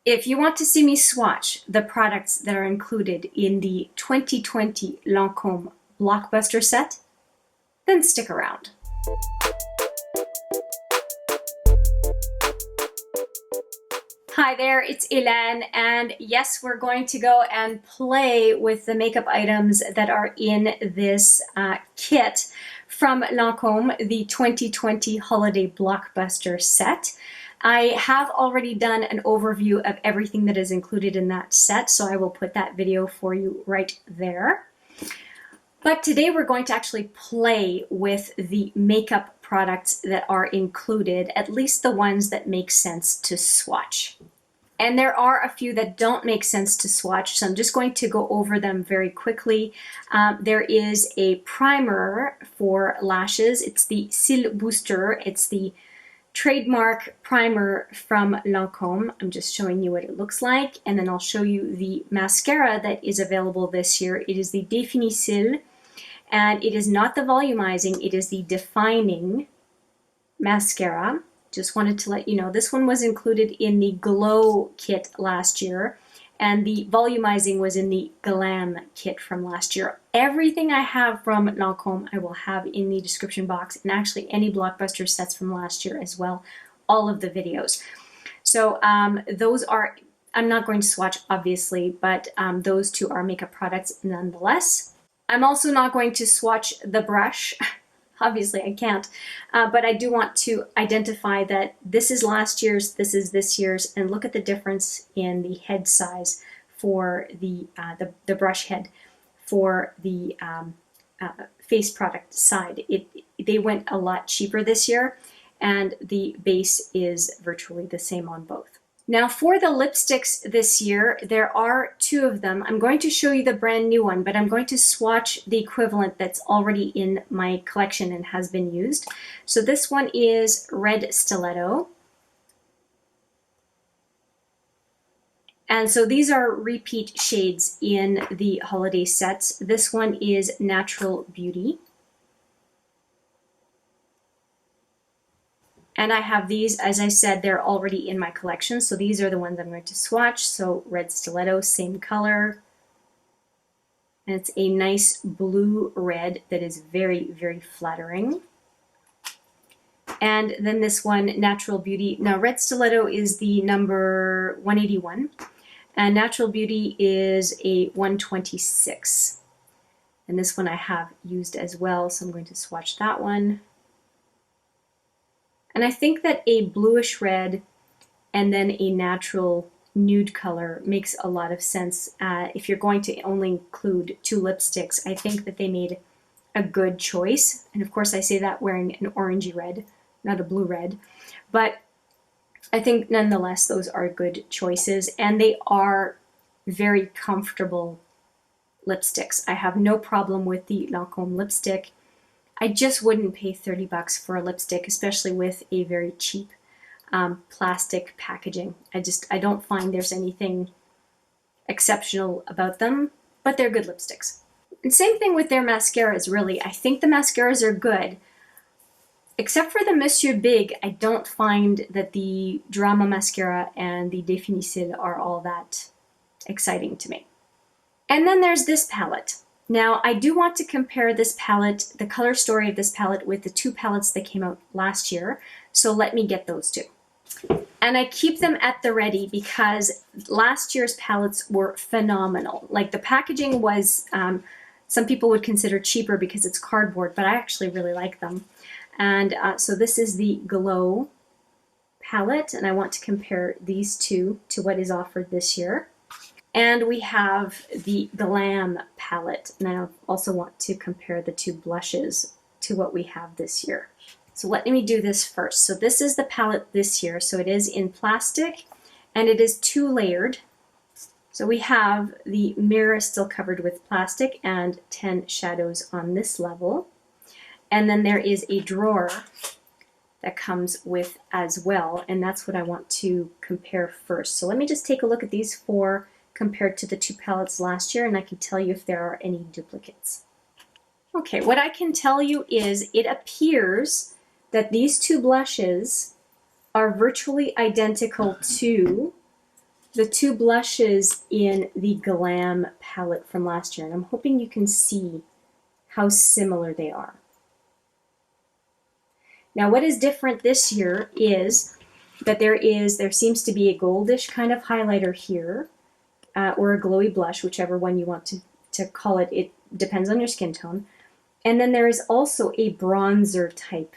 If you want to see me swatch the products that are included in the 2020 Lancome Blockbuster set, then stick around. Hi there, it's Hélène, and yes, we're going to go and play with the makeup items that are in this kit from Lancome, the 2020 Holiday Blockbuster set. I have already done an overview of everything that is included in that set, so I will put that video for you right there. But today we're going to actually play with the makeup products that are included, at least the ones that make sense to swatch. And there are a few that don't make sense to swatch, so I'm just going to go over them very quickly. There is a primer for lashes. It's the Cils Booster. It's the trademark primer from Lancome. I'm just showing you what it looks like, and then I'll show you the mascara that is available this year. It is the definicils, and it is not the volumizing, it is the defining mascara. Just wanted to let you know, this one was included in the Glow kit last year, and the volumizing was in the Glam kit from last year. Everything I have from Lancome I will have in the description box, and actually any Blockbuster sets from last year as well, all of the videos. So those are, I'm not going to swatch obviously, but those two are makeup products nonetheless. I'm also not going to swatch the brush. Obviously I can't, but I do want to identify that this is last year's, this is this year's, and look at the difference in the head size for the brush head for the face product side. They went a lot cheaper this year, and the base is virtually the same on both. Now for the lipsticks this year, there are two of them. I'm going to show you the brand new one, but I'm going to swatch the equivalent that's already in my collection and has been used. So this one is Red Stiletto. And so these are repeat shades in the holiday sets. This one is Natural Beauty. And I have these, as I said, they're already in my collection. So these are the ones I'm going to swatch. So Red Stiletto, same color. And it's a nice blue red that is very, very flattering. And then this one, Natural Beauty. Now Red Stiletto is the number 181. And Natural Beauty is a 126. And this one I have used as well. So I'm going to swatch that one. And I think that a bluish red and then a natural nude color makes a lot of sense. If you're going to only include two lipsticks, I think that they made a good choice. And of course I say that wearing an orangey red, not a blue red. But I think nonetheless those are good choices, and they are very comfortable lipsticks. I have no problem with the Lancome lipstick. I just wouldn't pay 30 bucks for a lipstick, especially with a very cheap plastic packaging. I don't find there's anything exceptional about them, but they're good lipsticks. And same thing with their mascaras, really. I think the mascaras are good. Except for the Monsieur Big, I don't find that the Drama Mascara and the Definicils are all that exciting to me. And then there's this palette. Now, I do want to compare this palette, the color story of this palette, with the two palettes that came out last year. So let me get those two. And I keep them at the ready because last year's palettes were phenomenal. Like the packaging was, some people would consider cheaper because it's cardboard, but I actually really like them. And so this is the Glow palette, and I want to compare these two to what is offered this year. And we have the Glam palette, and I also want to compare the two blushes to what we have this year. So let me do this first. So this is the palette this year. So it is in plastic, and it is 2-layered. So we have the mirror still covered with plastic and 10 shadows on this level. And then there is a drawer that comes with as well, and that's what I want to compare first. So let me just take a look at these four compared to the two palettes last year, and I can tell you if there are any duplicates. Okay, what I can tell you is it appears that these two blushes are virtually identical to the two blushes in the Glam palette from last year, and I'm hoping you can see how similar they are. Now what is different this year is that there seems to be a goldish kind of highlighter here, or a glowy blush, whichever one you want to call it. It depends on your skin tone. And then there is also a bronzer type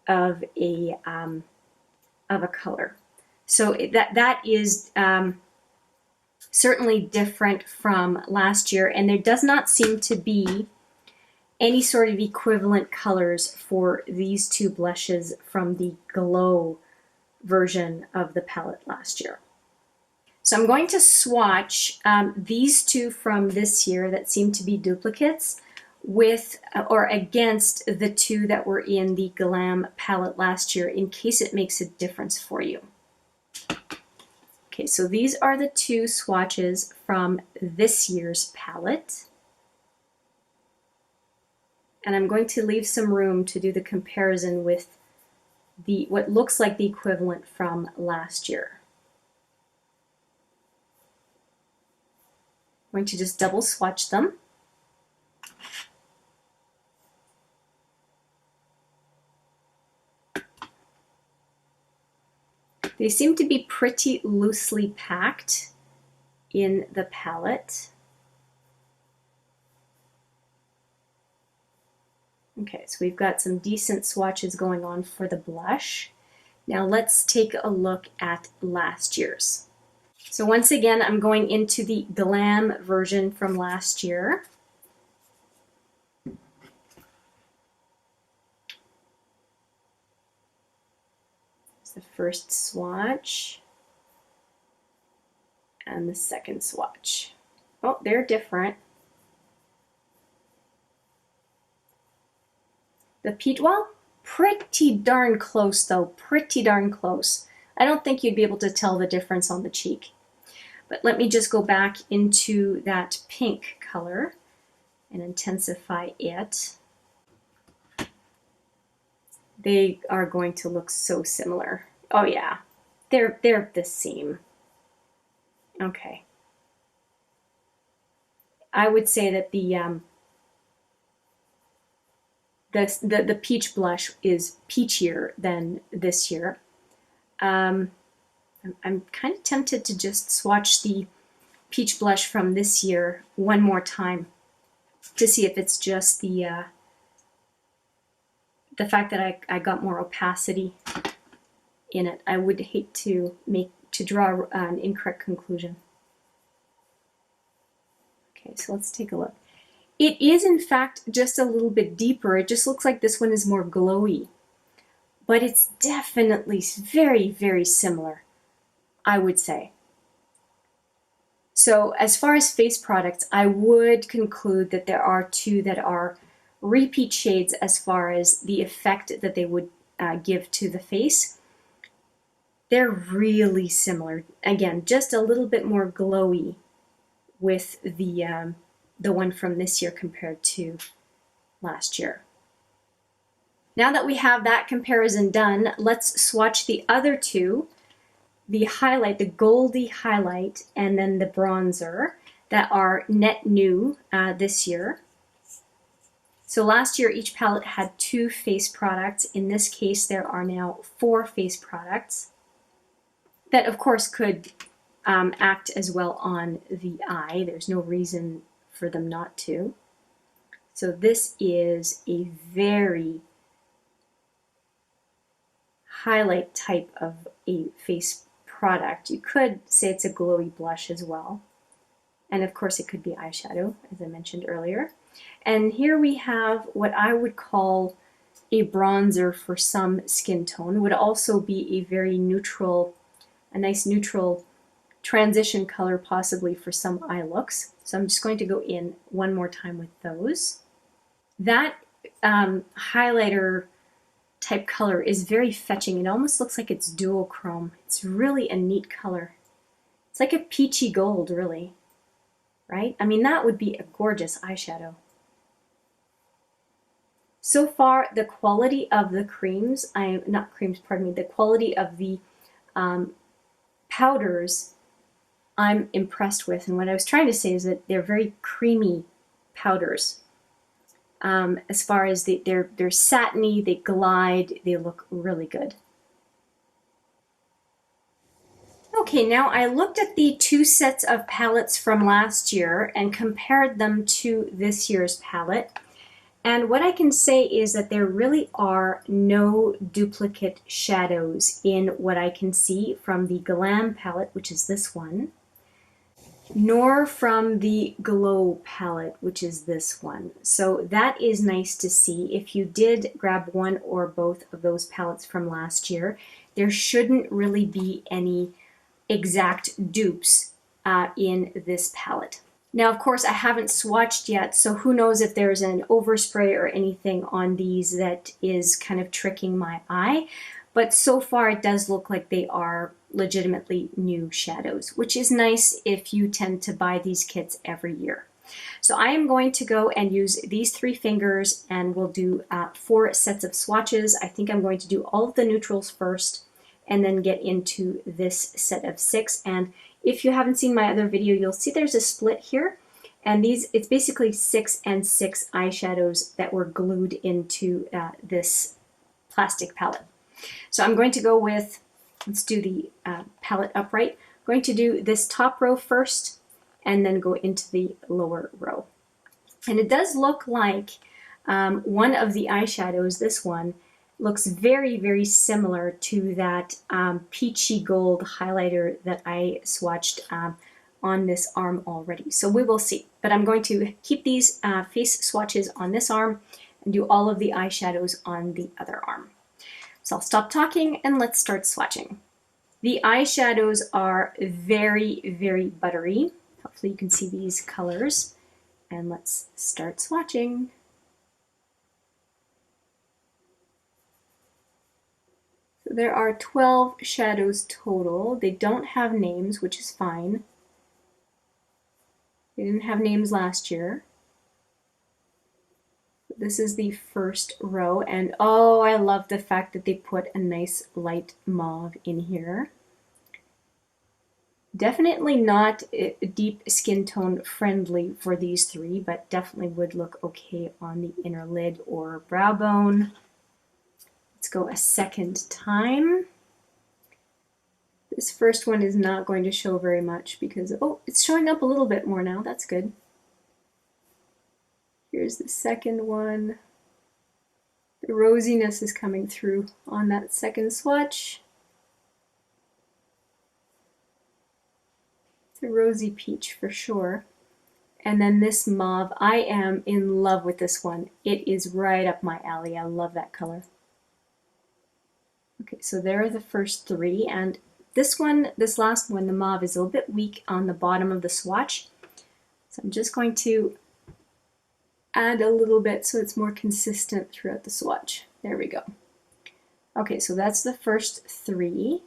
of a color. So that is certainly different from last year, and there does not seem to be any sort of equivalent colors for these two blushes from the Glow version of the palette last year. So I'm going to swatch these two from this year that seem to be duplicates with or against the two that were in the Glam palette last year, in case it makes a difference for you. Okay, so these are the two swatches from this year's palette. And I'm going to leave some room to do the comparison with what looks like the equivalent from last year. I'm going to just double swatch them. They seem to be pretty loosely packed in the palette. Okay, so we've got some decent swatches going on for the blush. Now let's take a look at last year's. So once again, I'm going into the Glam version from last year. It's the first swatch and the second swatch. Oh, they're different. The peach, well, pretty darn close though, pretty darn close. I don't think you'd be able to tell the difference on the cheek. But let me just go back into that pink color and intensify it. They are going to look so similar. Oh yeah, they're the same. Okay. I would say that the peach blush is peachier than this year. I'm kind of tempted to just swatch the peach blush from this year one more time to see if it's just the fact that I got more opacity in it. I would hate to draw an incorrect conclusion. Okay, so let's take a look. It is in fact just a little bit deeper. It just looks like this one is more glowy, but it's definitely very, very similar, I would say. So as far as face products, I would conclude that there are two that are repeat shades as far as the effect that they would give to the face. They're really similar. Again, just a little bit more glowy with the one from this year compared to last year. Now that we have that comparison done, let's swatch the other two, the highlight, the goldy highlight, and then the bronzer that are net new this year. So last year each palette had 2 face products. In this case there are now 4 face products that of course could act as well on the eye. There's no reason for them not to. So this is a very highlight type of a face product. You could say it's a glowy blush as well. And of course it could be eyeshadow, as I mentioned earlier. And here we have what I would call a bronzer for some skin tone. Would also be a very neutral, a nice neutral transition color possibly for some eye looks. So I'm just going to go in one more time with those. That highlighter type color is very fetching. It almost looks like it's duochrome. It's really a neat color. It's like a peachy gold, really, right? I mean, that would be a gorgeous eyeshadow. So far, the quality of the creams, the quality of the powders I'm impressed with. And what I was trying to say is that they're very creamy powders. As far as they're satiny, they glide, they look really good. Okay, now I looked at the 2 sets of palettes from last year and compared them to this year's palette. And what I can say is that there really are no duplicate shadows in what I can see from the Glam palette, which is this one, nor from the Glow palette, which is this one. So that is nice to see. If you did grab one or both of those palettes from last year, there shouldn't really be any exact dupes in this palette. Now, of course, I haven't swatched yet, so who knows if there's an overspray or anything on these that is kind of tricking my eye. But so far, it does look like they are legitimately new shadows, which is nice if you tend to buy these kits every year. So I am going to go and use these 3 fingers, and we'll do 4 sets of swatches. I think I'm going to do all of the neutrals first, and then get into this set of 6. And if you haven't seen my other video, you'll see there's a split here. And it's basically 6 and 6 eyeshadows that were glued into this plastic palette. So I'm going to go with, let's do the palette upright. I'm going to do this top row first, and then go into the lower row. And it does look like one of the eyeshadows, this one, looks very, very similar to that peachy gold highlighter that I swatched on this arm already. So we will see. But I'm going to keep these face swatches on this arm and do all of the eyeshadows on the other arm. So I'll stop talking and let's start swatching. The eyeshadows are very, very buttery. Hopefully you can see these colors. And let's start swatching. There are 12 shadows total. They don't have names, which is fine. They didn't have names last year. This is the first row, and oh, I love the fact that they put a nice light mauve in here. Definitely not deep skin tone friendly for these 3, but definitely would look okay on the inner lid or brow bone. Let's go a second time. This first one is not going to show very much because, oh, it's showing up a little bit more now. That's good. Here's the second one. The rosiness is coming through on that second swatch. It's a rosy peach for sure. And then this mauve, I am in love with this one. It is right up my alley. I love that color. Okay, so there are the first 3, and this last one, the mauve, is a little bit weak on the bottom of the swatch. So I'm just going to add a little bit so it's more consistent throughout the swatch. There we go. Okay, so that's the first 3.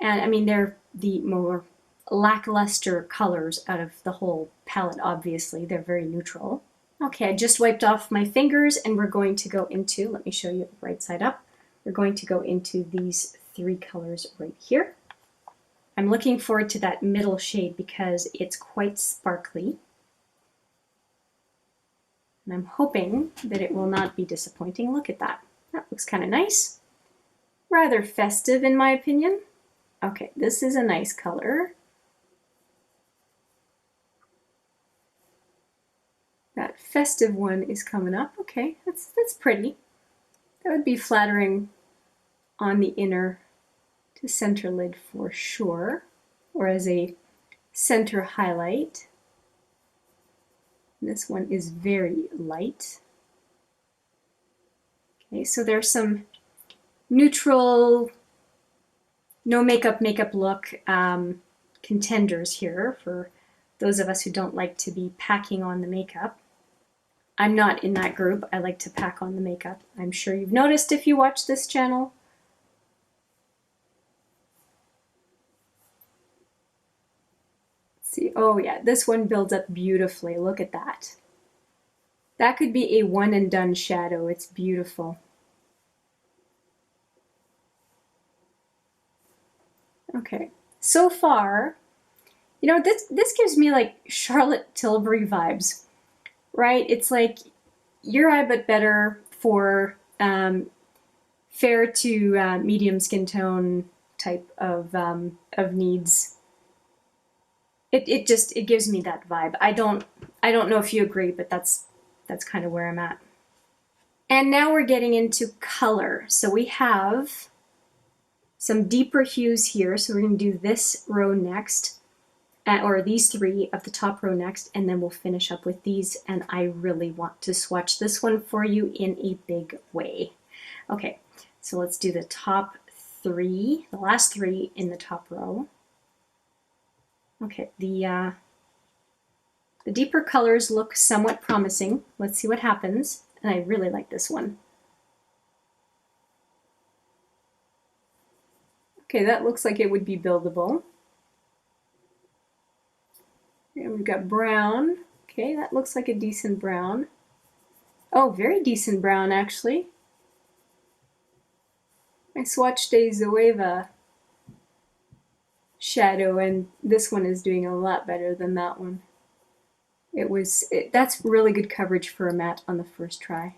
And I mean, they're the more lackluster colors out of the whole palette, obviously. They're very neutral. Okay, I just wiped off my fingers, and we're going to go into, let me show you right side up. We're going to go into these 3 colors right here. I'm looking forward to that middle shade because it's quite sparkly. And I'm hoping that it will not be disappointing. Look at that. That looks kind of nice. Rather festive in my opinion. Okay, this is a nice color. That festive one is coming up. Okay, that's pretty. That would be flattering on the inner to center lid for sure, or as a center highlight. This one is very light. Okay, so there's some neutral, no makeup look contenders here for those of us who don't like to be packing on the makeup. I'm not in that group. I like to pack on the makeup. I'm sure you've noticed if you watch this channel. Let's see, oh yeah, this one builds up beautifully. Look at that. That could be a one and done shadow. It's beautiful. Okay, So far, you know, this gives me like Charlotte Tilbury vibes, right? It's like your eye but better for fair to medium skin tone type of needs. It just it gives me that vibe. I don't know if you agree, but that's kind of where I'm at. And now we're getting into color. So we have some deeper hues here. So we're going to do this row next, or these three of the top row next, and then we'll finish up with these. And I really want to swatch this one for you in a big way. Okay, so let's do the top three, the last three in the top row. Okay, the deeper colors look somewhat promising. Let's see what happens. And I really like this one. Okay, that looks like it would be buildable. And we've got brown. Okay, that looks like a decent brown. Oh, very decent brown, actually. I swatched a Zoeva shadow, and this one is doing a lot better than that one. That's really good coverage for a matte on the first try.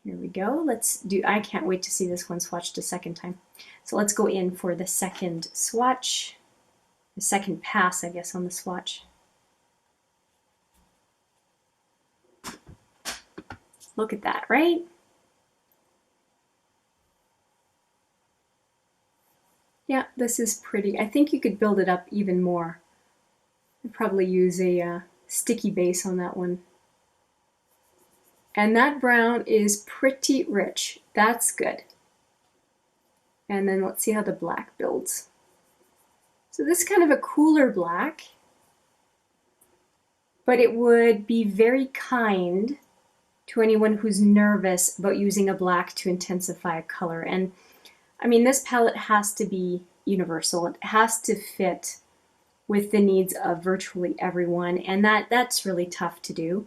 Here we go. I can't wait to see this one swatched a second time. So let's go in for the second swatch, the second pass, I guess, on the swatch. Look at that, right? Yeah, this is pretty. I think you could build it up even more. I'd probably use a sticky base on that one. And that brown is pretty rich. That's good. And then let's see how the black builds. So this is kind of a cooler black, but it would be very kind to anyone who's nervous about using a black to intensify a color. And I mean, this palette has to be universal. It has to fit with the needs of virtually everyone, and that's really tough to do.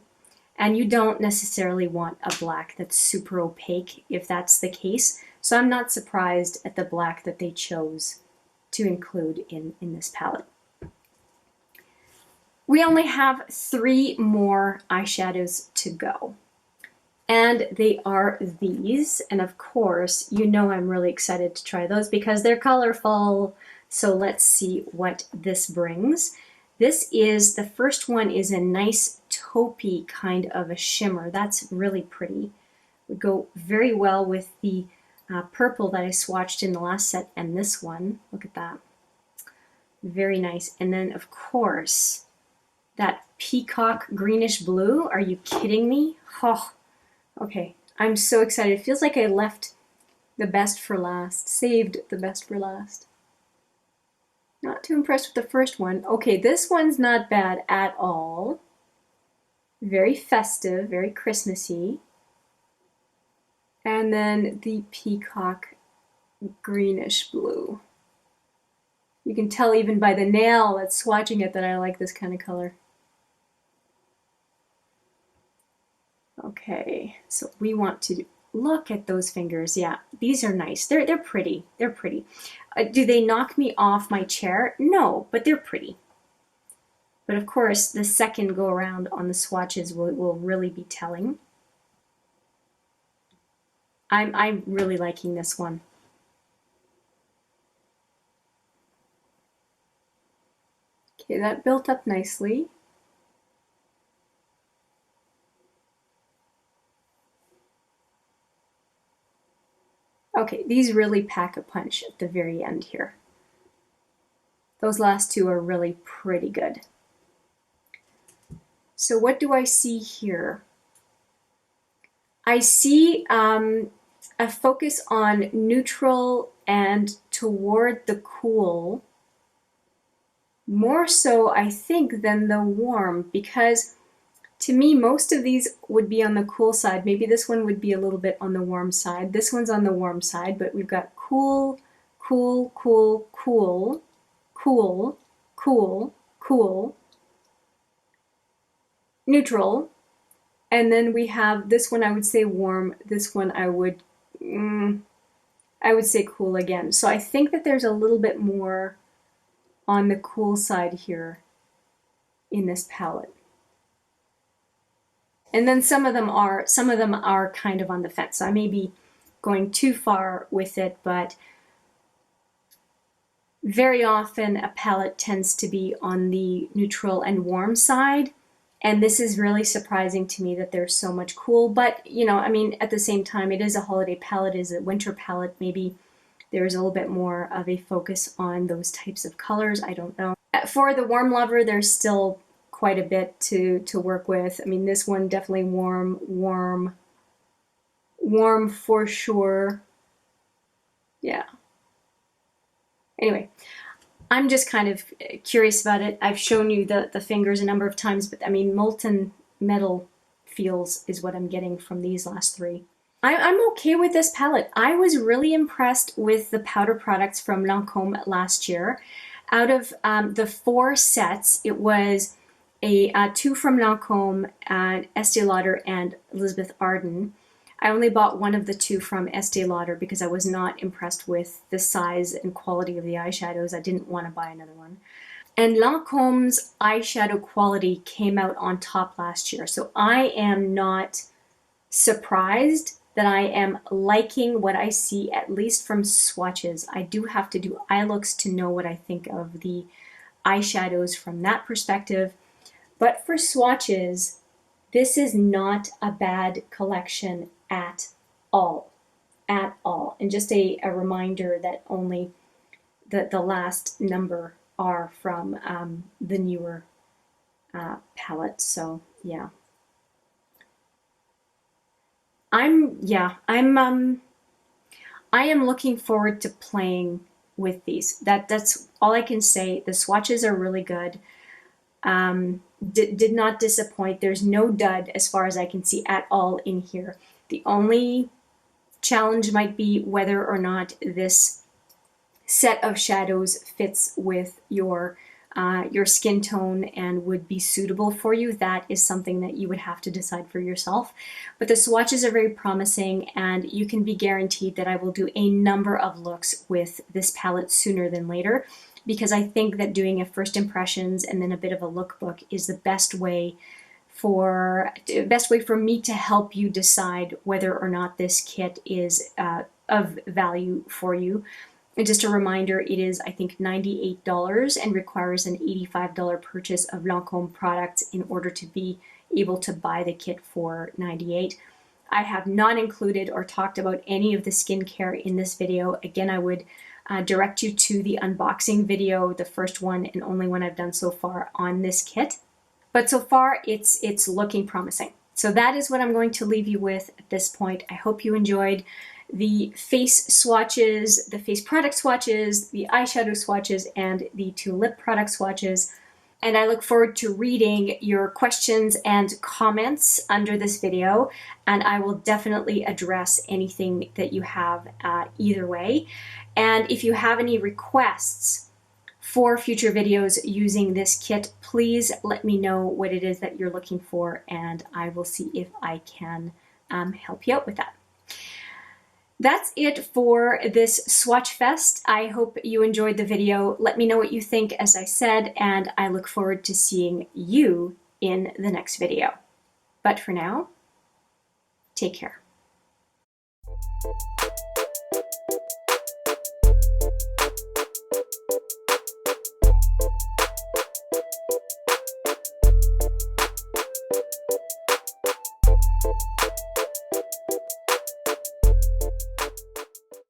And you don't necessarily want a black that's super opaque if that's the case. So I'm not surprised at the black that they chose to include in this palette. We only have 3 more eyeshadows to go. And they are these. And of course, you know I'm really excited to try those because they're colorful. So let's see what this brings. The first one is a nice taupey kind of a shimmer. That's really pretty. Would go very well with the purple that I swatched in the last set and this one. Look at that. Very nice. And then of course, that peacock greenish blue. Are you kidding me? Oh, okay. I'm so excited. It feels like I left the best for last, saved the best for last. Not too impressed with the first one. Okay, this one's not bad at all. Very festive, very Christmassy. And then the peacock greenish blue. You can tell even by the nail that's swatching it that I like this kind of color. Okay, so we want to look at those fingers. Yeah, these are nice. They're pretty. They're pretty. Do they knock me off my chair? No, but they're pretty. But of course, the second go around on the swatches will really be telling. I'm really liking this one. Okay, that built up nicely. Okay, these really pack a punch at the very end here. Those last two are really pretty good. So what do I see here? I see a focus on neutral and toward the cool, more so I think than the warm, because to me most of these would be on the cool side. Maybe this one would be a little bit on the warm side. This one's on the warm side, but we've got cool, cool, cool, cool, cool, cool, cool, neutral, and then we have this one I would say warm, this one I would I would say cool again. So I think that there's a little bit more on the cool side here in this palette. And then some of them are kind of on the fence. So I may be going too far with it, but very often a palette tends to be on the neutral and warm side. And this is really surprising to me that there's so much cool. But, you know, I mean, at the same time, it is a holiday palette, it is a winter palette. Maybe there's a little bit more of a focus on those types of colors. I don't know. For the warm lover, there's still quite a bit to work with. I mean, this one definitely warm for sure. Yeah. Anyway, I'm just kind of curious about it. I've shown you the fingers a number of times, but I mean, molten metal feels is what I'm getting from these last three. I'm okay with this palette. I was really impressed with the powder products from Lancome last year. Out of the 4 sets, it was a 2 from Lancome, Estée Lauder, and Elizabeth Arden. I only bought one of the 2 from Estée Lauder because I was not impressed with the size and quality of the eyeshadows. I didn't want to buy another one. And Lancome's eyeshadow quality came out on top last year. So I am not surprised that I am liking what I see, at least from swatches. I do have to do eye looks to know what I think of the eyeshadows from that perspective. But for swatches, this is not a bad collection at all. At all. And just a reminder that only the last number are from the newer palette. So yeah. I am looking forward to playing with these. That's all I can say. The swatches are really good. Did not disappoint. There's no dud as far as I can see at all in here. The only challenge might be whether or not this set of shadows fits with your skin tone and would be suitable for you. That is something that you would have to decide for yourself. But the swatches are very promising, and you can be guaranteed that I will do a number of looks with this palette sooner than later, because I think that doing a first impressions and then a bit of a lookbook is the best way for me to help you decide whether or not this kit is of value for you. And just a reminder, it is, I think, $98 and requires an $85 purchase of Lancome products in order to be able to buy the kit for $98. I have not included or talked about any of the skincare in this video. Again, I would direct you to the unboxing video, the first one and only one I've done so far on this kit. But so far, it's looking promising. So that is what I'm going to leave you with at this point. I hope you enjoyed the face swatches, the face product swatches, the eyeshadow swatches, and the 2 lip product swatches. And I look forward to reading your questions and comments under this video, and I will definitely address anything that you have either way. And if you have any requests for future videos using this kit, please let me know what it is that you're looking for, and I will see if I can help you out with that. That's it for this Swatch Fest. I hope you enjoyed the video. Let me know what you think, as I said, and I look forward to seeing you in the next video. But for now, take care.